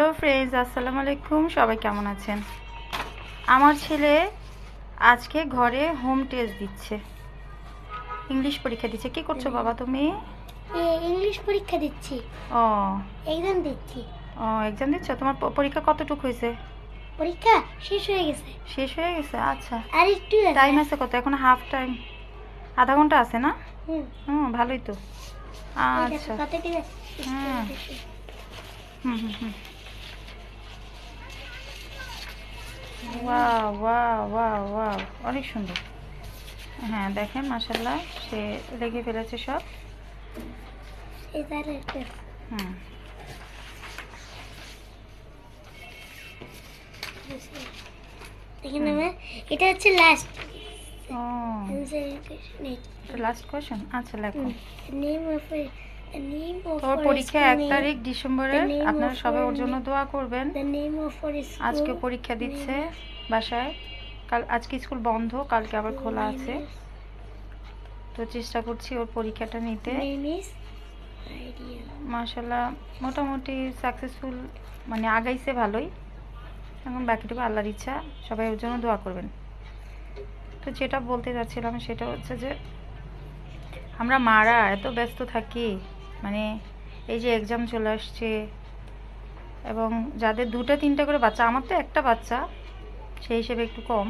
Hello friends, আসসালামু আলাইকুম। সবাই কেমন আছেন? আমার ছেলে আজকে ঘরে হোম টেস্ট দিচ্ছে, ইংলিশ পরীক্ষা দিচ্ছে। কি করছো বাবা তুমি? ইংলিশ পরীক্ষা দিচ্ছি। ও এক্সাম দিচ্ছি। ও এক্সাম দিচ্ছ? তোমার পরীক্ষা কতটুকু হয়েছে? পরীক্ষা শেষ হয়ে গেছে। শেষ হয়ে গেছে? আচ্ছা, আর একটু টাইম আছে কত? এখন হাফ টাইম, আধা ঘন্টা আছে না? ভালোই তো। আচ্ছা, হুম হুম হুম হুম ওয়াও ওয়াও ওয়াও ওয়াও, অনেক সুন্দর। হ্যাঁ দেখেন, মাশাআল্লাহ, সে লিখে ফেলেছে সব। হুম দেখেন আমার এটা হচ্ছে লাস্ট। ও লাস্ট কোয়েশ্চেন। আচ্ছা লেখো। তোর পরীক্ষা 1 তারিখ ডিসেম্বরের। আপনারা সবাই ওর জন্য দোয়া করবেন। আজকে পরীক্ষা দিচ্ছে বাসায়। আজকে স্কুল বন্ধ, কালকে আবার খোলা আছে। তো চেষ্টা করছি ওর পরীক্ষাটা নিতে। মাশাআল্লাহ, মোটামুটি সাকসেসফুল, মানে আগাইছে ভালোই। এখন বাকিটুকু আল্লাহর ইচ্ছা, সবাই ওর জন্য দোয়া করবেন। তো যেটা বলতে যাচ্ছিলাম সেটা হচ্ছে যে আমরা মারা এত ব্যস্ত থাকি, মানে এই যে এক্সাম চলে আসছে, এবং যাদের 2-3টা করে বাচ্চা, আমার তো একটা বাচ্চা, সেই হিসেবে একটু কম।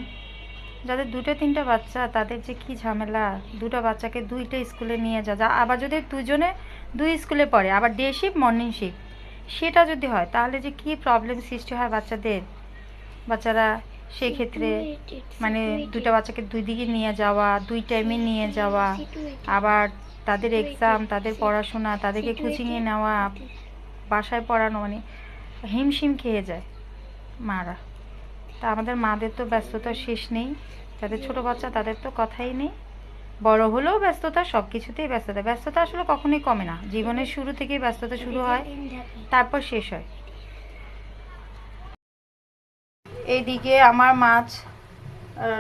যাদের 2-3টা বাচ্চা, তাদের যে কি ঝামেলা। 2টা বাচ্চাকে 2টা স্কুলে নিয়ে যা, আবার যদি দুজনে 2 স্কুলে পড়ে, আবার ডে শিফট মর্নিং শিফট, সেটা যদি হয় তাহলে যে কি প্রবলেম সৃষ্টি হয় বাচ্চারা সেই ক্ষেত্রে, মানে 2টা বাচ্চাকে 2 দিকে নিয়ে যাওয়া, 2 টাইমে নিয়ে যাওয়া, আবার তাদের এক্সাম, তাদের পড়াশোনা, তাদেরকে কোচিংয়ে নেওয়া, বাসায় পড়ানো, মানে হিমশিম খেয়ে যায় মারা। তা আমাদের মাদের তো ব্যস্ততার শেষ নেই। যাদের ছোট বাচ্চা তাদের তো কথাই নেই। বড় হলেও ব্যস্ততা, সব কিছুতেই ব্যস্ততা। ব্যস্ততা আসলে কখনোই কমে না, জীবনের শুরু থেকেই ব্যস্ততা শুরু হয়, তারপর শেষ হয়। এইদিকে আমার মাছ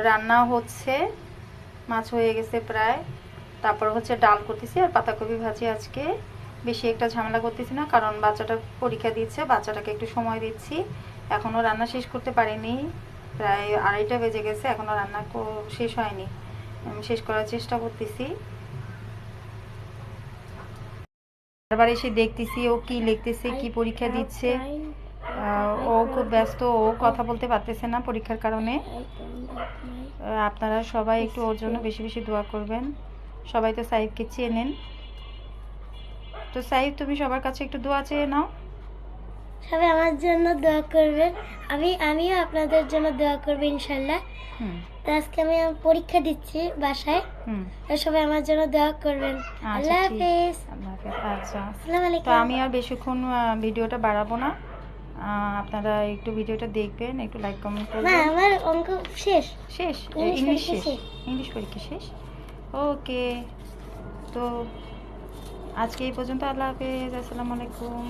রান্না হচ্ছে, মাছ হয়ে গেছে প্রায়। তারপর হচ্ছে ডাল করতেছি আর পাতাকপি ভাজি। আজকে বেশি একটা ঝামেলা করতেছি না, কারণ বাচ্চাটা পরীক্ষা দিচ্ছে, বাচ্চাটাকে একটু সময় দিচ্ছি। এখনও রান্না শেষ করতে পারিনি, প্রায় 2:30 বেজে গেছে, এখনও রান্না শেষ হয়নি। আমি শেষ করার চেষ্টা করতেছি। বারবার এসে দেখতেছি ও কি লিখতেছে, কি পরীক্ষা দিচ্ছে। ও খুব ব্যস্ত, ও কথা বলতে পারতেছে না পরীক্ষার কারণে। আপনারা সবাই একটু ওর জন্য বেশি বেশি দোয়া করবেন। সবাই তো সাইফকে চেনেন, তো সাইফ তুমি সবার কাছে একটু দোয়া চেয়ে নাও। সবাই আমার জন্য দোয়া করবেন, আমিও আপনাদের জন্য দোয়া করবো ইনশাল্লাহ। আজকে আমি পরীক্ষা দিচ্ছি বাসায়, সবাই আমার জন্য দোয়া করবেন। আল্লাহ হাফেজ। আল্লাহ হাফেজ। আচ্ছা, আসসালামু আলাইকুম। তো আমি আর বেশিক্ষণ ভিডিওটা বাড়াবো না। আপনারা একটু ভিডিওটা দেখবেন, একটু লাইক কমেন্ট করবেন। না, আমার অঙ্ক শেষ। ইংলিশ শেষ, ইংলিশ পরীক্ষা শেষ। ওকে, তো আজকে এই পর্যন্ত। আল্লাহ হাফেজ, আসসালামু আলাইকুম।